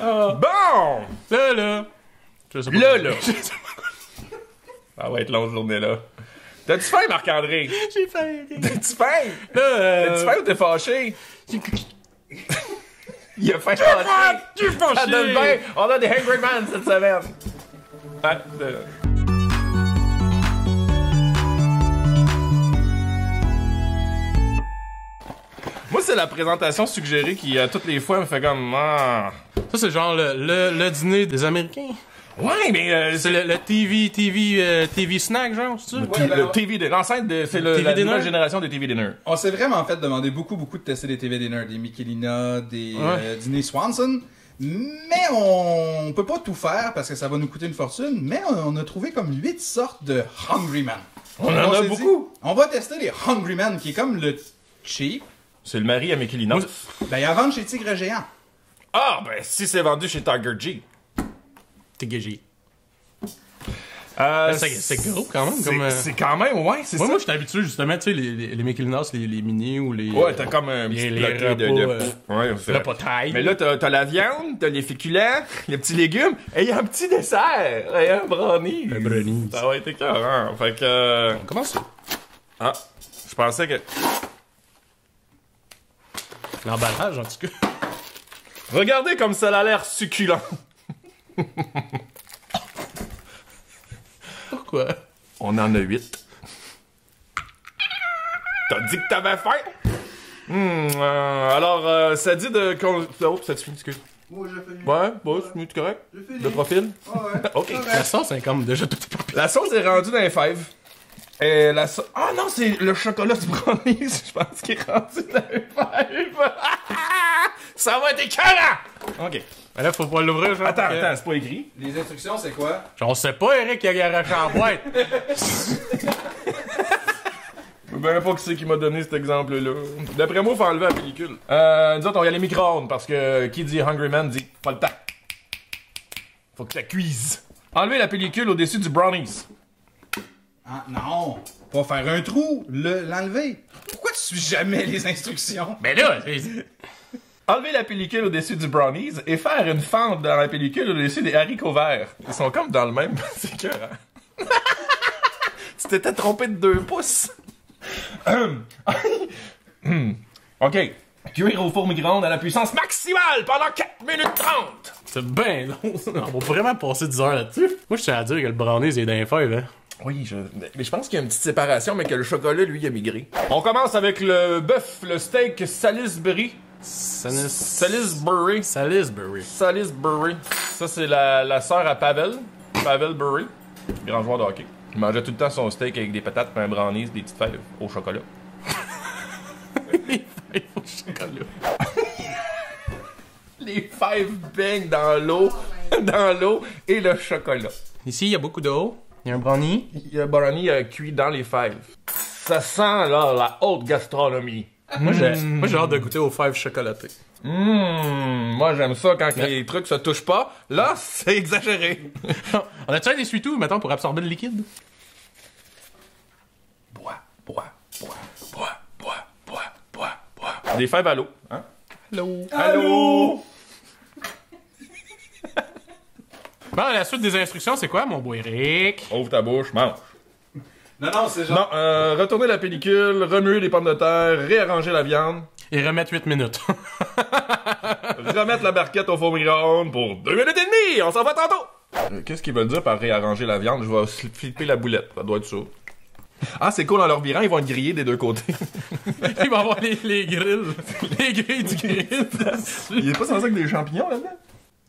Bon! Là. Je sais pas Là. Ça va être longue journée-là. T'as-tu faim, Marc-André? J'ai faim. T'as-tu faim? Là, T'as-tu faim ou t'es fâché? Il a faim Je suis fâché. Ça donne bien. On a des Hungry Man cette semaine. Ah, Moi, c'est la présentation suggérée qui, toutes les fois, me fait comme... Ah. Ça, c'est genre le dîner des Américains. Ouais, mais... C'est le TV snack, genre, c'est ça? le TV Dinner. L'enceinte, c'est la nouvelle génération des TV Dinner. On s'est vraiment fait demander beaucoup de tester des TV Dinner, des Michelina, des dîners Swanson. Mais on peut pas tout faire parce que ça va nous coûter une fortune. Mais on a trouvé comme 8 sortes de Hungry Man. On en a beaucoup. On va tester les Hungry Man, qui est comme le cheap. C'est le mari à Michelina. Ben, il y a à vendre chez Tigre Géant. Ah, ben, si c'est vendu chez Tiger G. TGG. Euh, C'est gros quand même. C'est quand même, ouais, c'est ça. Moi, je suis habitué justement, tu sais, les Michelina's, les mini ou les. Ouais, t'as comme un petit les bloqué repas, c'est vrai. repas taille. Mais là, t'as la viande, t'as les féculents, les petits légumes, et il y a un petit dessert, et un brownie. Un brownie. Ça va être écœurant. Fait que... Comment ça? Ah, je pensais que... L'emballage, en tout cas. Regardez comme ça a l'air succulent. Pourquoi? On en a 8. T'as dit que t'avais faim? Alors, ça dit de... Oh, ça te finit, excuse. Moi, j'ai fini. Ouais, bon, c'est correct. J'ai fini. De profil? Ouais. OK. La sauce, c'est comme déjà tout. La sauce est rendue dans les fèves. Et la sauce... Ah non, c'est le chocolat du brownie, je pense qu'il est rendu dans les fèves. Ça va être écœurant! OK. Mais là, faut pas l'ouvrir, genre. Attends, c'est pas écrit. Les instructions, c'est quoi? On sait pas, Eric, qui a arraché en boîte. Je sais même pas qui c'est qui m'a donné cet exemple-là. D'après moi, faut enlever la pellicule. Nous autres, on y a les micro-ondes, parce que qui dit Hungry Man dit pas le temps. Faut que ça cuise. Enlevez la pellicule au-dessus du brownies. Ah, non! Pas faire un trou, l'enlever. Pourquoi tu suis jamais les instructions? Mais là, Enlever la pellicule au-dessus du brownies et faire une fente dans la pellicule au-dessus des haricots verts. Ils sont comme dans le même... C'est écœurant. Tu t'étais trompé de 2 pouces. OK. Cuire au four micro-ondes à la puissance maximale pendant 4 minutes 30. c'est bien long, ça. On va vraiment passer 10 heures là-dessus. Moi, je tiens à dire que le brownies est dans les fèves, hein. Oui, mais je pense qu'il y a une petite séparation, mais que le chocolat, lui, a migré. On commence avec le bœuf, le steak Salisbury. Salisbury. Salisbury. Salisbury. Ça, c'est la sœur à Pavel. Pavel Bury. Grand joueur de hockey. Il mangeait tout le temps son steak avec des patates, un brownies, des petites fèves au chocolat. Les fèves au chocolat. Les fèves baignent dans l'eau, et le chocolat. Ici, il y a beaucoup d'eau. Il y a un brownie. Il y a un brownie cuit dans les fèves. Ça sent, là, la haute gastronomie. Moi, j'ai hâte de goûter aux fèves chocolatées. Moi, j'aime ça quand les trucs se touchent pas. Là, c'est exagéré. On a-tu un essuie-tout, mettons, pour absorber le liquide? Bois. Des fèves à l'eau, hein? Allô? Bon, la suite des instructions, c'est quoi, mon beau Eric? Ouvre ta bouche, mange. Non, c'est genre... Non, retourner la pellicule, remuer les pommes de terre, réarranger la viande, Et remettre 8 minutes. remettre la barquette au four micro-ondes pour 2 minutes et demie. On s'en va tantôt. Qu'est-ce qu'ils veulent dire par réarranger la viande? Je vais flipper la boulette. Ça doit être ça. Ah, c'est cool, en leur virant, ils vont être grillés des 2 côtés. Il va avoir les grilles. Les grilles du grill. Il est pas censé avec des champignons là-dedans?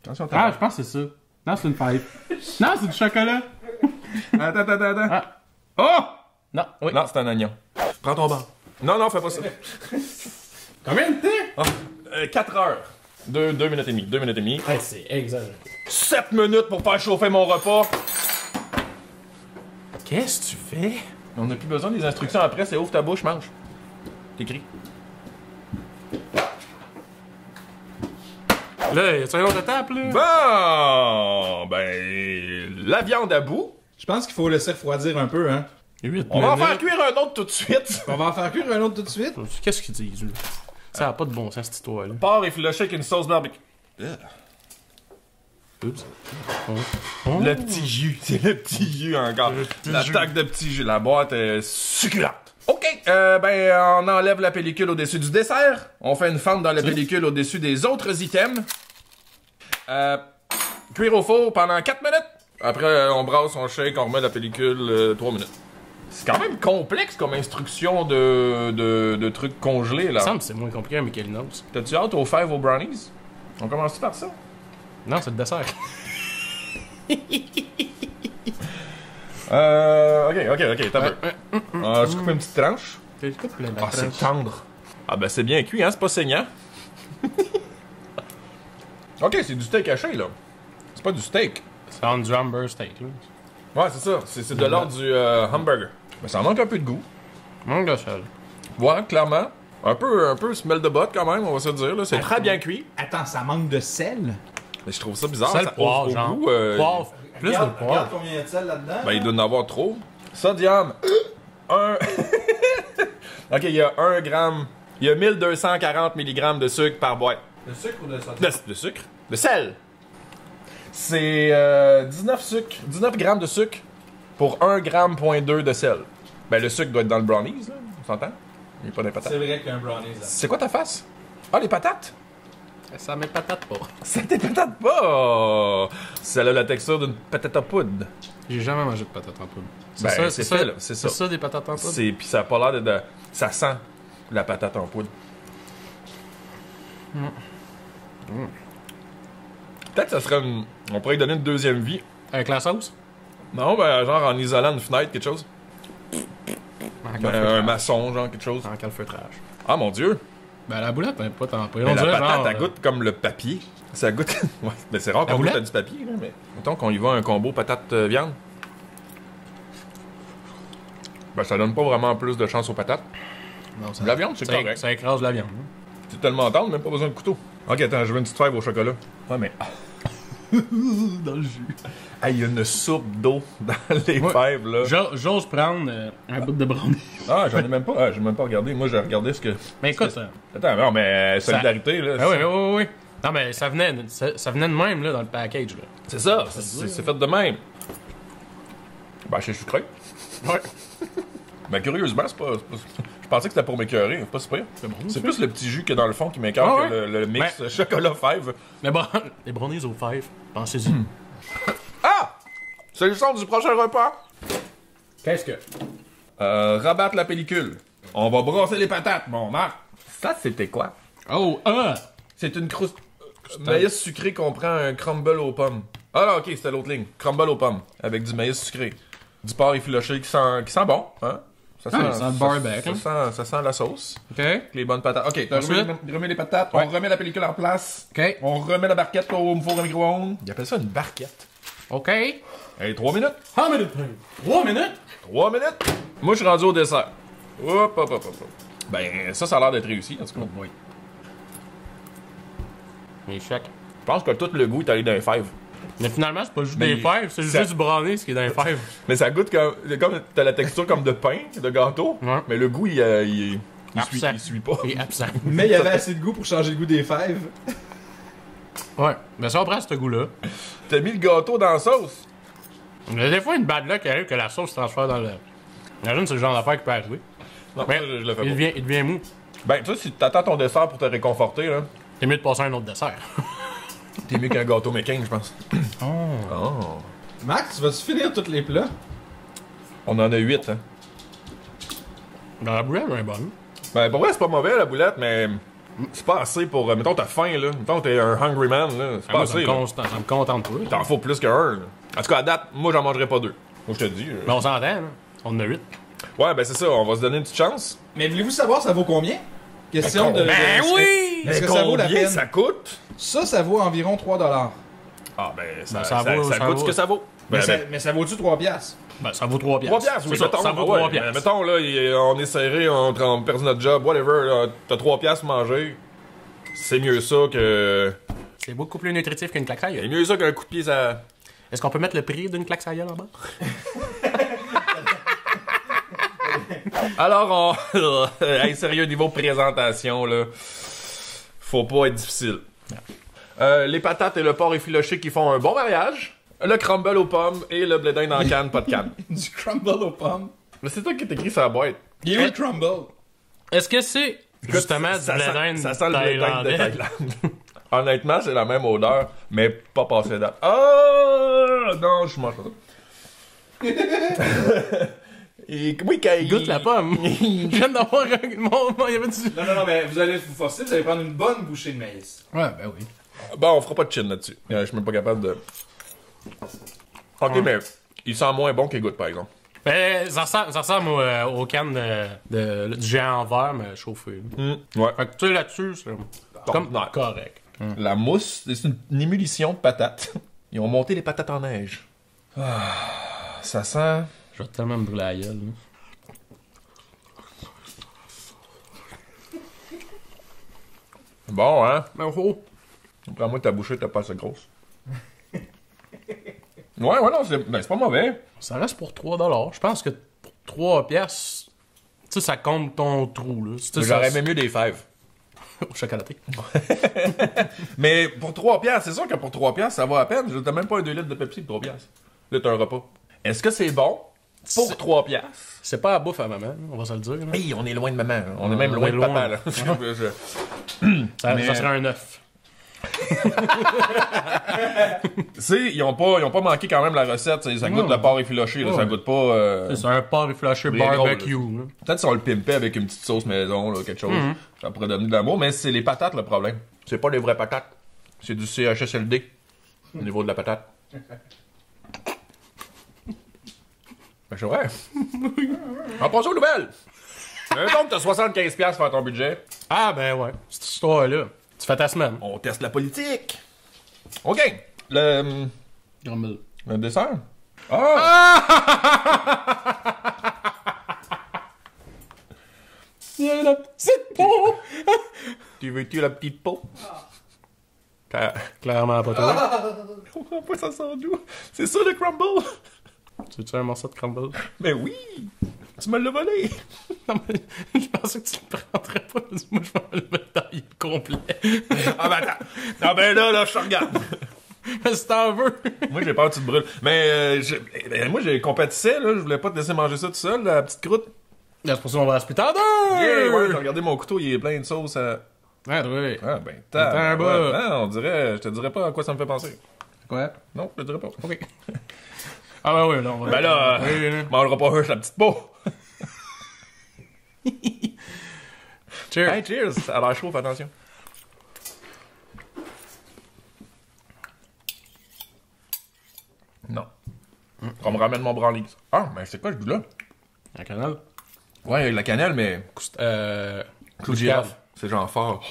Attention, Ah, je pense que c'est ça. Non, c'est une fève. Non, c'est du chocolat. Attends. Ah. Oh! Non, oui. Non, c'est un oignon. Prends ton banc. Non, fais pas ça. Combien de temps? 4 heures. 2 minutes et demie. 2 minutes et demie. Ouais, c'est exagéré. 7 minutes pour faire chauffer mon repas. Qu'est-ce que tu fais? On n'a plus besoin des instructions après, c'est ouvre ta bouche, mange. T'écris. Là, y a-tu un autre étape, là? Bon, ben, la viande à bout. Je pense qu'il faut laisser refroidir un peu, hein. 8 On va en faire cuire un autre tout de suite. On va en faire cuire un autre tout de suite. Qu'est-ce qu'ils disent, là? Ça a pas de bon sens, cette histoire-là. Porc effiloché avec une sauce barbecue. Oups. Le petit jus. C'est le petit jus encore. L'attaque de petit jus. La boîte est succulente. OK. On enlève la pellicule au-dessus du dessert. On fait une fente dans la pellicule au-dessus des autres items. Cuire au four pendant 4 minutes. Après, on brasse, on shake, on remet la pellicule 3 minutes. C'est quand même complexe comme instruction de trucs congelés, là. Il me semble que c'est moins compliqué à Michelinos. T'as-tu hâte aux fèves aux brownies? On commence par ça? Non, c'est le dessert. Ok, t'as peu. On va se couper une petite tranche. Ah, c'est tendre. Ah ben c'est bien cuit, hein, c'est pas saignant. Ok, c'est du steak haché, là. C'est pas du steak. C'est un du hamburger steak, là. Ouais, c'est ça. C'est de l'ordre du hamburger. Mais ça manque un peu de goût. Manque de sel. Ouais, clairement. Un peu smell de botte, quand même, on va se dire, là. C'est très bien cuit. Attends, ça manque de sel? Mais je trouve ça bizarre. Sel, Ça, poivre, genre. goût, Poivre. Plus de poivre. Regarde combien il y a de sel là-dedans. Ben, il doit en avoir trop. Sodium. Ok, il y a 1 gramme. Il y a 1240 mg de sucre par boîte. De sucre ou de sodium? De sucre? De sel! C'est 19 grammes de sucre pour 1,2 gramme de sel. Ben, le sucre doit être dans le brownies, là. On s'entend? Il n'y a pas des patates. C'est vrai qu'un brownies là. C'est quoi ta face? Ah, les patates? Ça met patate pas. Ça t'épate pas! Ça a la texture d'une patate à poudre. J'ai jamais mangé de patates en poudre. Ben, c'est fait, là. C'est ça. C'est ça, des patates en poudre? Puis ça a pas l'air de... Ça sent la patate en poudre. Peut-être que ça serait une... On pourrait lui donner une deuxième vie. Avec la sauce? Non, ben genre en isolant une fenêtre, quelque chose. En Ben, un calfeutrage. maçon, genre quelque chose. En calfeutrage. Ah mon dieu! Ben, la boulette, elle est pas tant pire. Mais On la dirait patate, genre, elle goûte comme le papier. Ça goûte... ouais, ben c'est rare La qu'on goûte boulette? à du papier, là, mais... Mettons qu'on y va un combo patate-viande. Ben ça donne pas vraiment plus de chance aux patates. Non, ça, La viande, c'est correct. ça écrase la viande. hein. C'est tellement tendre, même pas besoin de couteau. Ok, attends, je veux une petite fève au chocolat. Ouais, mais... Dans le jus. Ah, il y a une soupe d'eau dans les Ouais. fèves, là. J'ose prendre un bout de brownie. Ah, j'en ai même pas... Ah, j'ai même pas regardé. Moi, j'ai regardé ce que... Mais écoute, ça. Attends, non, mais solidarité, là. Ah oui. Non, mais ça venait de même, là, dans le package, là. C'est ça, c'est fait de même. Ben, c'est sucré. Ouais. Ben, curieusement, c'est pas... Je pensais que c'était pour m'écœurer, c'est pas super. C'est bon. C'est plus le petit jus qu'il y a dans le fond qui m'écœure Ah que ouais? le mix chocolat-fève. Mais bon, les brownies aux fèves, pensez-y. Ah! C'est le son du prochain repas. Qu'est-ce que? Rabattre la pellicule. On va brasser les patates, bon, Marc. Ça, c'était quoi? Oh, C'est une croûte... Maïs sucré qu'on prend un crumble aux pommes. Ah non, ok, c'était l'autre ligne. Crumble aux pommes, avec du maïs sucré. Du porc effiloché qui sent bon, hein? Ça Ah, ça sent le barbecue, ça sent la sauce. OK. Avec les bonnes patates. Ok, t'as Ensuite? remis les patates, Ouais. on remet la pellicule en place. OK. On remet la barquette au four à micro-ondes. Il appelle ça une barquette. OK. Hey, 3 minutes. 3 minutes. 3 minutes? 3 minutes. Moi, je suis rendu au dessert. Hop. Ben, ça a l'air d'être réussi, en tout cas. Oh boy. Échec. Je pense que tout le goût est allé dans les fèves. Mais finalement, c'est pas juste Mais des fèves, c'est ça- juste du brownie, ce qui est dans les fèves. Mais ça goûte comme t'as la texture comme de pain, de gâteau. Ouais. Mais le goût, il Absent. suit pas. Et absent. Mais il y avait assez de goût pour changer le goût des fèves. Ouais. Mais ça, on prend ce goût-là. T'as mis le gâteau dans la sauce. Il y a des fois une bad luck qui arrive que la sauce se transfère dans le. Imagine, c'est le genre d'affaire qui peut arriver. Non, Mais ça, je le fais il pas. devient mou. Ben, tu sais, si t'attends ton dessert pour te réconforter, là, C'est mieux de passer à un autre dessert. t'es mieux qu'un gâteau mécanique, je pense. Oh. Max, tu vas-tu finir tous les plats? On en a 8, hein. Dans la boulette, elle est bonne. Ben, pour vrai, c'est pas mauvais, la boulette, mais c'est pas assez pour... mettons, t'as faim, là. Mettons, t'es un hungry man, là. C'est pas Moi, ça assez, me là. ça me contente pas. T'en faut plus qu'un, là. En tout cas, à date, moi, j'en mangerai pas 2. Moi, je te dis. Mais on s'entend, là. On en a 8. Ouais, ben c'est ça, on va se donner une petite chance. Mais voulez-vous savoir ça vaut combien? Question de... Ben oui! Est-ce que ça vaut la combien peine? ça coûte? Ça vaut environ 3$. Ah, ben, ça, Ben, ça, ça vaut- ça ça coûte vaut. ce que ça vaut. Ben, Mais ça vaut-tu 3$? Ben, ça vaut 3 3 piastres, oui, C'est ça, mettons. ça vaut Ouais, 3 mais piastres. mettons, là, on est serré, on a perdu notre job, whatever, là, t'as 3 piastres à manger. C'est mieux ça que... C'est beaucoup plus nutritif qu'une claque à C'est gueule. mieux ça qu'un coup de pied, ça... Est-ce qu'on peut mettre le prix d'une claque à gueule en bas? Alors, on... hey, sérieux, niveau présentation, là, faut pas être difficile. Les patates et le porc effiloché qui font un bon mariage. Le crumble aux pommes et le blé d'Inde en canne, pas de canne. Du crumble aux pommes. Mais c'est toi qui t'écris sur la boîte. Il y a eu le crumble. Est-ce que c'est justement du blé d'Inde ça sent le blé d'Inde de thaïlandais? Thaïlande. Honnêtement, c'est la même odeur, mais pas passé date. Ah non, je mange pas ça. Et, oui, Goûte la pomme. Je viens d'avoir un... il y avait du... Non, mais vous allez vous forcer, vous allez prendre une bonne bouchée de maïs. Ouais, ben oui. Bon, on fera pas de chin là-dessus. Je suis même pas capable de... Ok, mais il sent moins bon qu'il goûte, par exemple. Ben, ça ressemble aux cannes du géant en verre, mais chauffé. Ouais. Fait que tu sais, là-dessus, c'est comme non. correct. La mousse, c'est une émulsion de patates. Ils ont monté les patates en neige. Ça sent... Je vais tellement me brûler la gueule. Bon, hein? Mais oh! Prends-moi ta bouchée, t'as pas assez grosse. Ouais, non, c'est pas mauvais. Ça reste pour 3$. Je pense que pour 3 piastres, tu sais, ça compte ton trou, là. J'aurais aimé mieux des fèves. Au chocolaté. Mais pour 3 piastres, c'est sûr que pour 3 piastres, ça va à peine. T'as même pas un 2 litres de Pepsi pour 3 piastres. Là, t'as un repas. Est-ce que c'est bon pour 3 piastres? C'est pas à bouffe à maman, on va se le dire. Là. Hey, on est loin de maman. Hein. On est même loin de papa, là. Ça serait un 9. Tu sais, ils ont pas manqué quand même la recette. Ça goûte le porc effiloché, là. Ça goûte pas... C'est un porc effiloché les barbecue. gros, peut-être si on le pimpait avec une petite sauce maison, là, quelque chose. Ça pourrait donner de l'amour, mais c'est les patates le problème. C'est pas les vraies patates. C'est du CHSLD au niveau de la patate. Ben, c'est vrai. En passant aux nouvelles. Donc, t'as 75$ pour faire ton budget. Ah, ben ouais. Cette histoire-là. Tu fais ta semaine. On teste la politique. OK. Le dessert. Il y a la petite peau! Tu veux-tu la petite peau? Clairement pas toi. Je comprends pas, ça sort d'où? C'est ça le crumble? Tu veux-tu un morceau de crumble? Mais oui! Tu me l'as volé! Non, mais je pensais que tu le prendrais pas. Moi, je vais me le mettre dans le complet. Ah ben attends! Ah ben là, je te regarde! Mais si t'en veux! Moi, j'ai peur que tu te brûles. Mais moi, j'ai compétissé, là. Je voulais pas te laisser manger ça tout seul, la petite croûte. Là, c'est pour ça qu'on va à l'hospital. Yeah, ouais, j'ai regardé mon couteau, il est plein de sauce à... Ouais, oui. Ah ben, un bas. Ah, je te dirais pas à quoi ça me fait penser. Quoi? Non, je te dirais pas. Ok. Ah ben oui, non. Ben là, oui, là. mangera pas la petite peau. Cheers. Hey, cheers! Ça a l'air chaud, fais attention. Non. On me ramène mon brownies. Ah, mais c'est quoi ce goût-là? Un canal? Ouais, la cannelle, mais... Clou de girafe. C'est genre fort.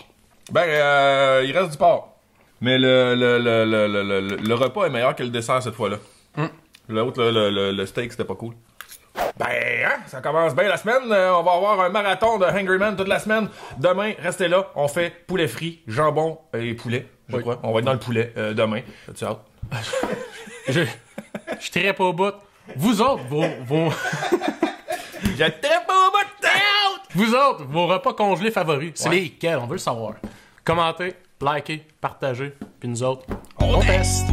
Ben, il reste du porc. Mais le repas est meilleur que le dessert cette fois-là. L'autre, le steak, c'était pas cool. Ben, hein, ça commence bien la semaine. On va avoir un marathon de Hungry Man toute la semaine. Demain, restez là. On fait poulet frit, jambon et poulet, je crois. On va être dans le poulet demain. As-tu hâte? Je tirais pas au bout. Vous autres, vos... Je tire pas au bout de tête! Vous autres, vos repas congelés favoris, c'est lesquels? On veut le savoir. Commentez, likez, partagez, puis nous autres, on teste.